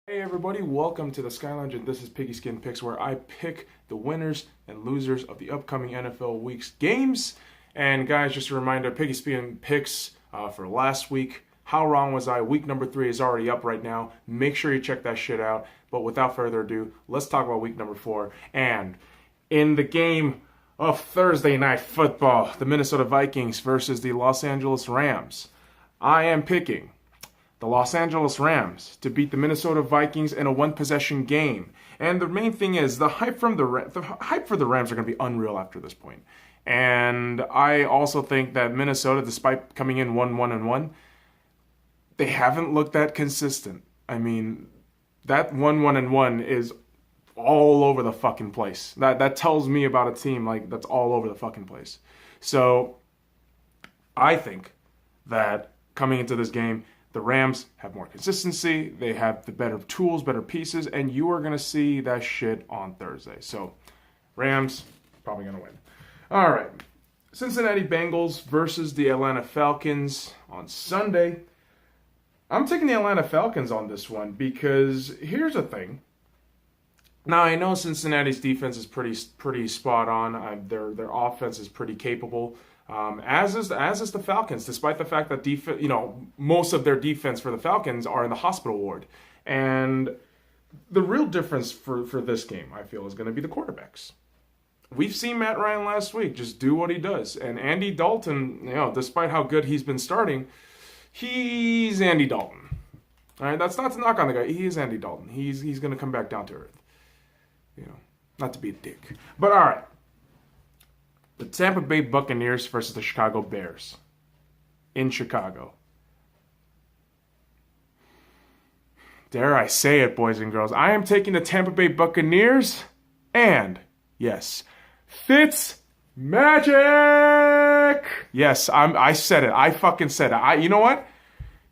Hey everybody, welcome to the SkyLounge, and this is Piggyskin Picks, where I pick the winners and losers of the upcoming NFL week's games. And guys, just a reminder, Piggyskin Picks for last week. How wrong was I? Week number 3 is already up right now. Make sure you check that shit out. But without further ado, let's talk about week number 4. And in the game of Thursday Night Football, the Minnesota Vikings versus the Los Angeles Rams, I am picking the Los Angeles Rams to beat the Minnesota Vikings in a one-possession game. And the main thing is the hype for the Rams are going to be unreal after this point. And I also think that Minnesota, despite coming in 1-1-1, they haven't looked that consistent. I mean, that 1-1-1 is all over the fucking place. That tells me about a team like that's all over the fucking place. So I think that coming into this game, the Rams have more consistency, they have the better tools, better pieces, and you are going to see that shit on Thursday. So, Rams, probably going to win. All right, Cincinnati Bengals versus the Atlanta Falcons on Sunday. I'm taking the Atlanta Falcons on this one because here's the thing. Now, I know Cincinnati's defense is pretty spot on. Their offense is pretty capable. As is the Falcons, despite the fact that most of their defense for the Falcons are in the hospital ward. And the real difference for this game, I feel, is going to be the quarterbacks. We've seen Matt Ryan last week just do what he does. And Andy Dalton, despite how good he's been starting, he's Andy Dalton. All right, that's not to knock on the guy. He is Andy Dalton. He's going to come back down to earth. Not to be a dick. But all right. The Tampa Bay Buccaneers versus the Chicago Bears in Chicago. Dare I say it, boys and girls, I am taking the Tampa Bay Buccaneers and, yes, Fitz Magic! Yes, I said it. I fucking said it. You know what?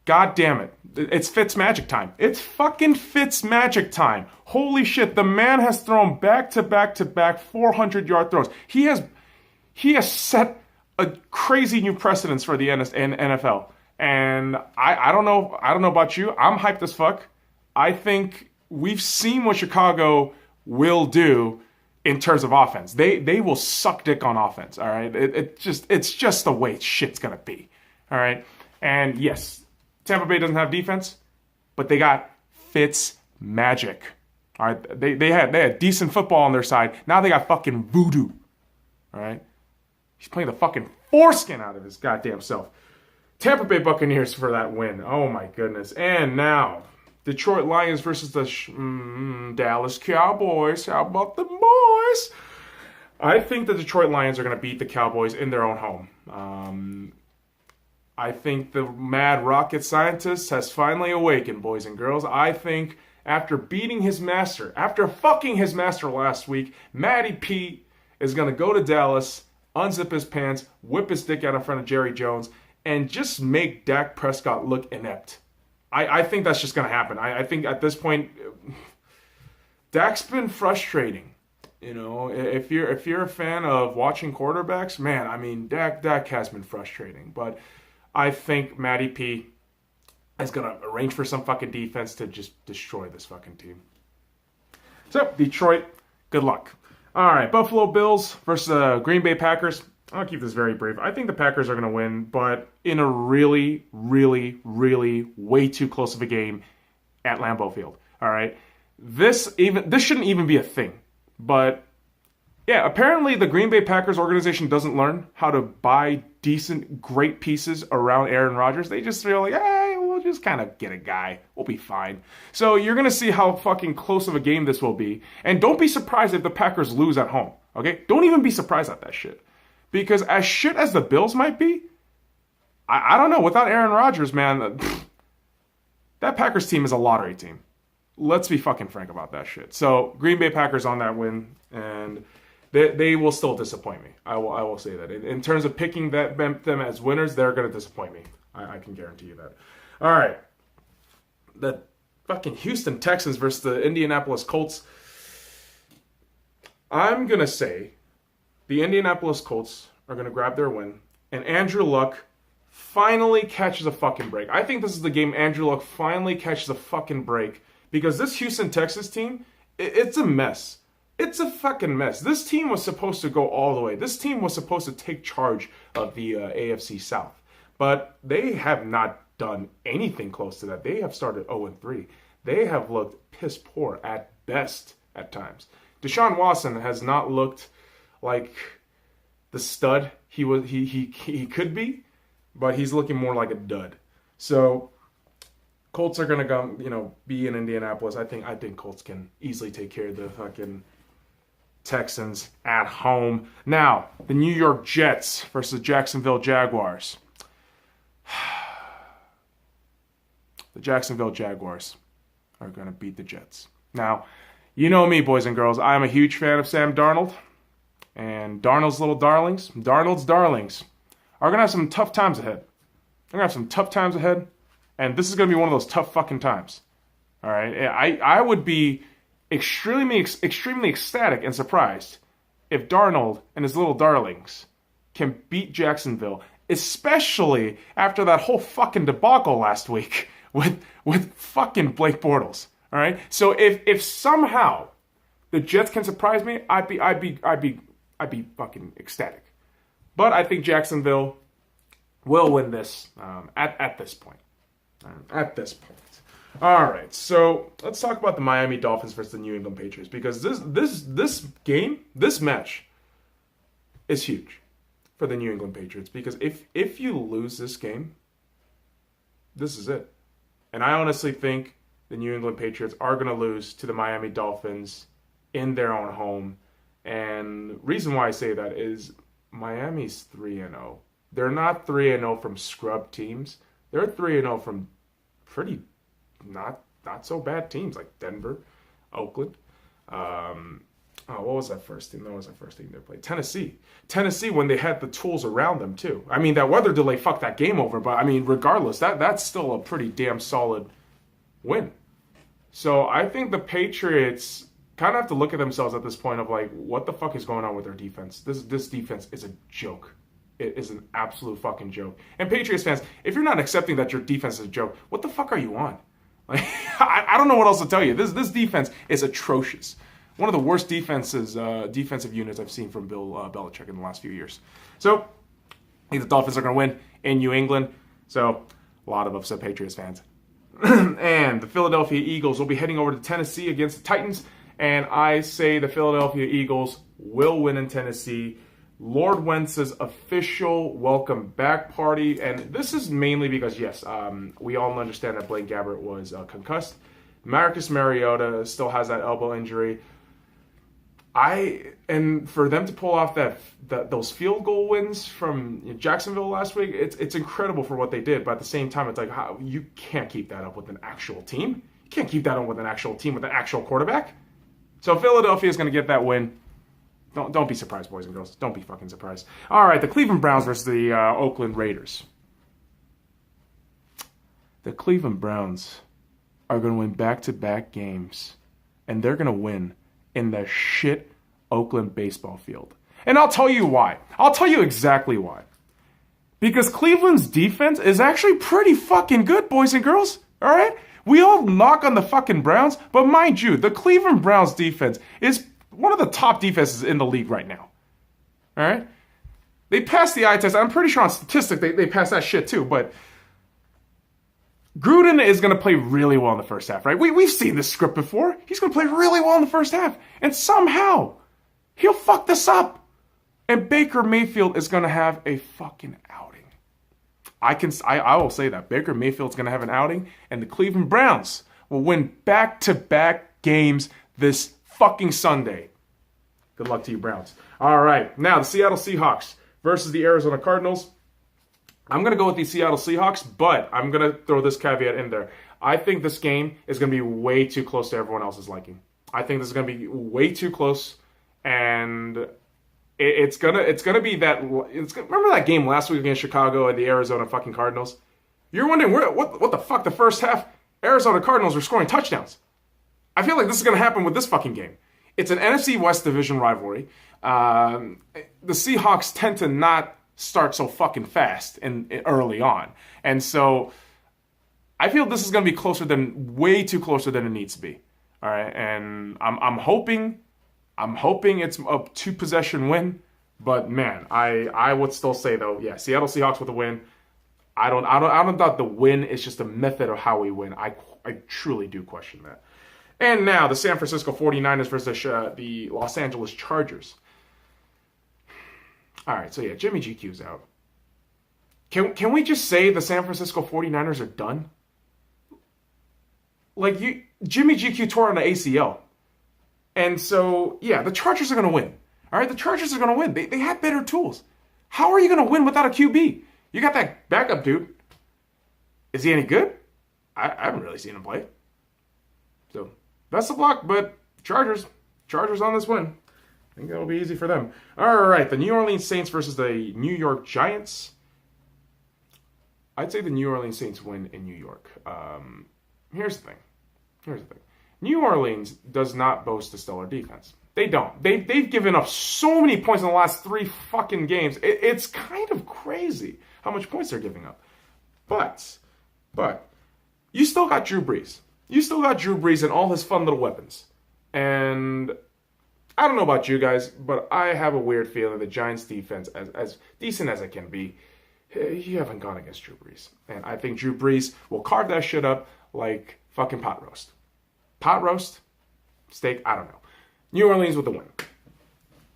God damn it. It's Fitz Magic time. It's fucking Fitz Magic time. Holy shit, the man has thrown back-to-back 400-yard throws. He has set a crazy new precedence for the NFL. And I don't know about you. I'm hyped as fuck. I think we've seen what Chicago will do in terms of offense. They will suck dick on offense, all right? It's just the way shit's going to be, all right? And yes, Tampa Bay doesn't have defense, but they got Fitz Magic. All right? They had decent football on their side. Now they got fucking voodoo. All right? He's playing the fucking foreskin out of his goddamn self. Tampa Bay Buccaneers for that win. Oh my goodness. And now, Detroit Lions versus the Dallas Cowboys. How about the boys? I think the Detroit Lions are going to beat the Cowboys in their own home. I think the mad rocket scientist has finally awakened, boys and girls. I think after beating his master, after fucking his master last week, Matty P is going to go to Dallas, unzip his pants, whip his dick out in front of Jerry Jones, and just make Dak Prescott look inept. I think that's just going to happen. I think at this point, Dak's been frustrating. If you're a fan of watching quarterbacks, man, I mean, Dak has been frustrating. But I think Matty P is going to arrange for some fucking defense to just destroy this fucking team. So, Detroit, good luck. All right, Buffalo Bills versus Green Bay Packers. I'll keep this very brief. I think the Packers are going to win, but in a really, really, really way too close of a game at Lambeau Field. All right, this shouldn't even be a thing. But yeah, apparently the Green Bay Packers organization doesn't learn how to buy decent, great pieces around Aaron Rodgers. They just feel like, hey, we'll just kind of get a guy. We'll be fine. So you're going to see how fucking close of a game this will be. And don't be surprised if the Packers lose at home. Okay? Don't even be surprised at that shit. Because as shit as the Bills might be, I don't know. Without Aaron Rodgers, man, that Packers team is a lottery team. Let's be fucking frank about that shit. So Green Bay Packers on that win, and they will still disappoint me. I will say that. In terms of picking them as winners, they're going to disappoint me. I can guarantee you that. All right. The fucking Houston Texans versus the Indianapolis Colts. I'm going to say the Indianapolis Colts are going to grab their win, and Andrew Luck finally catches a fucking break. I think this is the game Andrew Luck finally catches a fucking break Because this Houston, Texas team, it's a mess. It's a fucking mess. This team was supposed to go all the way. This team was supposed to take charge of the AFC South. But they have not done anything close to that. They have started 0-3. They have looked piss poor at best at times. Deshaun Watson has not looked like the stud he could be, but he's looking more like a dud. So Colts are gonna go, be in Indianapolis. I think Colts can easily take care of the fucking Texans at home. Now, the New York Jets versus Jacksonville Jaguars. The Jacksonville Jaguars are going to beat the Jets. Now, you know me, boys and girls. I'm a huge fan of Sam Darnold. And Darnold's little darlings, Darnold's darlings, are going to have some tough times ahead. They're going to have some tough times ahead. And this is going to be one of those tough fucking times. All right? I would be extremely ecstatic and surprised if Darnold and his little darlings can beat Jacksonville, especially after that whole fucking debacle last week with fucking Blake Bortles. All right? So if somehow the Jets can surprise me, I'd be fucking ecstatic. But I think Jacksonville will win this at this point. At this point. All right, so let's talk about the Miami Dolphins versus the New England Patriots, because this match is huge for the New England Patriots, because if you lose this game, this is it. And I honestly think the New England Patriots are going to lose to the Miami Dolphins in their own home. And the reason why I say that is Miami's 3-0. They're not 3-0 from scrub teams. They're 3-0 from pretty not so bad teams like Denver, Oakland. What was that first team? That was that first team they played. Tennessee, when they had the tools around them too. I mean, that weather delay fucked that game over, but I mean, regardless, that's still a pretty damn solid win. So I think the Patriots kind of have to look at themselves at this point of like, what the fuck is going on with their defense? This defense is a joke. It is an absolute fucking joke. And Patriots fans, if you're not accepting that your defense is a joke, what the fuck are you on? Like, I don't know what else to tell you. This defense is atrocious. One of the worst defensive units I've seen from Bill Belichick in the last few years. So, I think the Dolphins are going to win in New England. So, a lot of upset Patriots fans. And the Philadelphia Eagles will be heading over to Tennessee against the Titans. And I say the Philadelphia Eagles will win in Tennessee. Lord Wentz's official welcome back party. And this is mainly because, yes, we all understand that Blaine Gabbert was concussed. Marcus Mariota still has that elbow injury. And for them to pull off those field goal wins from Jacksonville last week, it's incredible for what they did. But at the same time, it's like, you can't keep that up with an actual team. You can't keep that up with an actual team with an actual quarterback. So Philadelphia is going to get that win. Don't be surprised, boys and girls. Don't be fucking surprised. All right, the Cleveland Browns versus the Oakland Raiders. The Cleveland Browns are going to win back-to-back games, and they're going to win in the shit Oakland baseball field. And I'll tell you why. I'll tell you exactly why. Because Cleveland's defense is actually pretty fucking good, boys and girls. All right? We all knock on the fucking Browns, but mind you, the Cleveland Browns defense is one of the top defenses in the league right now. All right? They passed the eye test. I'm pretty sure on statistics they passed that shit too, but Gruden is going to play really well in the first half, right? We've seen this script before. He's going to play really well in the first half, and somehow he'll fuck this up. And Baker Mayfield is going to have a fucking outing. I will say that. Baker Mayfield's going to have an outing, and the Cleveland Browns will win back-to-back games this fucking Sunday. Good luck to you, Browns. All right, now the Seattle Seahawks versus the Arizona Cardinals. I'm going to go with the Seattle Seahawks, but I'm going to throw this caveat in there. I think this game is going to be way too close to everyone else's liking. I think this is going to be way too close, and it's gonna be that. Remember that game last week against Chicago and the Arizona fucking Cardinals? You're wondering what the fuck? The first half, Arizona Cardinals were scoring touchdowns. I feel like this is gonna happen with this fucking game. It's an NFC West division rivalry. The Seahawks tend to not start so fucking fast and early on, and so I feel this is going to be way too closer than it needs to be. All right, and I'm hoping it's a 2-possession win. But man, I would still say though, yeah, Seattle Seahawks with a win. I don't doubt the win is just a method of how we win. I truly do question that. And now the San Francisco 49ers versus the Los Angeles Chargers. All right, so yeah, Jimmy GQ's out. Can we just say the San Francisco 49ers are done? Like, Jimmy GQ tore on the ACL. And so, yeah, the Chargers are going to win. All right, the Chargers are going to win. They have better tools. How are you going to win without a QB? You got that backup dude. Is he any good? I haven't really seen him play. So, best of luck, but Chargers on this win. I think that'll be easy for them. All right, the New Orleans Saints versus the New York Giants. I'd say the New Orleans Saints win in New York. Here's the thing. New Orleans does not boast a stellar defense. They don't. They've given up so many points in the last 3 fucking games. It's kind of crazy how much points they're giving up. But you still got Drew Brees. You still got Drew Brees and all his fun little weapons. And I don't know about you guys, but I have a weird feeling the Giants defense, as decent as it can be, you haven't gone against Drew Brees. And I think Drew Brees will carve that shit up like fucking pot roast. Pot roast? Steak? I don't know. New Orleans with the win.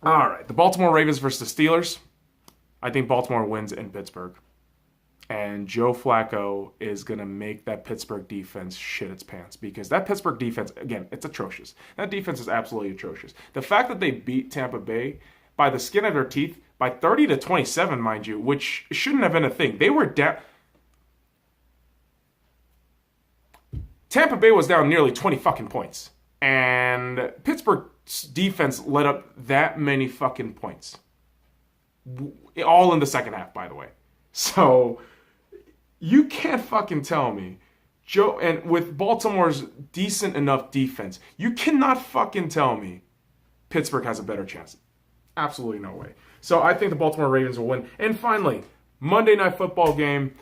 All right. The Baltimore Ravens versus the Steelers. I think Baltimore wins in Pittsburgh. And Joe Flacco is going to make that Pittsburgh defense shit its pants. Because that Pittsburgh defense, again, it's atrocious. That defense is absolutely atrocious. The fact that they beat Tampa Bay by the skin of their teeth, by 30-27, mind you, which shouldn't have been a thing. They were down. Tampa Bay was down nearly 20 fucking points. And Pittsburgh's defense let up that many fucking points. All in the second half, by the way. So, you can't fucking tell me, Joe, and with Baltimore's decent enough defense, you cannot fucking tell me Pittsburgh has a better chance. Absolutely no way. So I think the Baltimore Ravens will win. And finally, Monday Night Football game.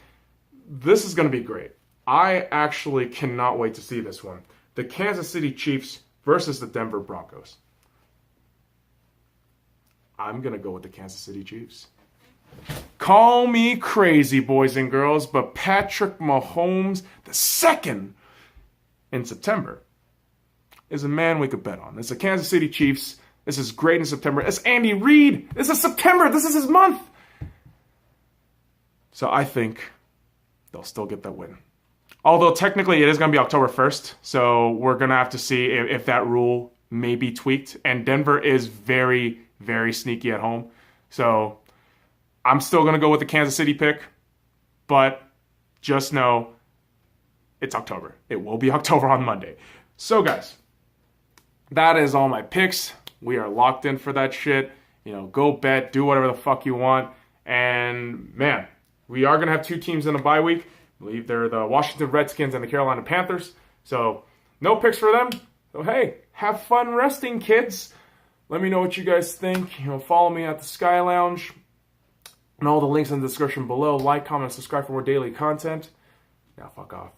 This is going to be great. I actually cannot wait to see this one. The Kansas City Chiefs versus the Denver Broncos. I'm going to go with the Kansas City Chiefs. Call me crazy, boys and girls, but Patrick Mahomes II in September is a man we could bet on. It's the Kansas City Chiefs. This is great in September. It's Andy Reid. This is September. This is his month. So I think they'll still get that win. Although technically it is going to be October 1st. So we're going to have to see if that rule may be tweaked. And Denver is very, very sneaky at home. So I'm still going to go with the Kansas City pick. But just know it's October. It will be October on Monday. So guys, that is all my picks. We are locked in for that shit. You know, go bet, do whatever the fuck you want. And man, we are going to have 2 teams in a bye week. I believe they're the Washington Redskins and the Carolina Panthers. So no picks for them. So hey, have fun resting, kids. Let me know what you guys think. You know, follow me at the Sky Lounge. And all the links in the description below. Like, comment, subscribe for more daily content. Now fuck off.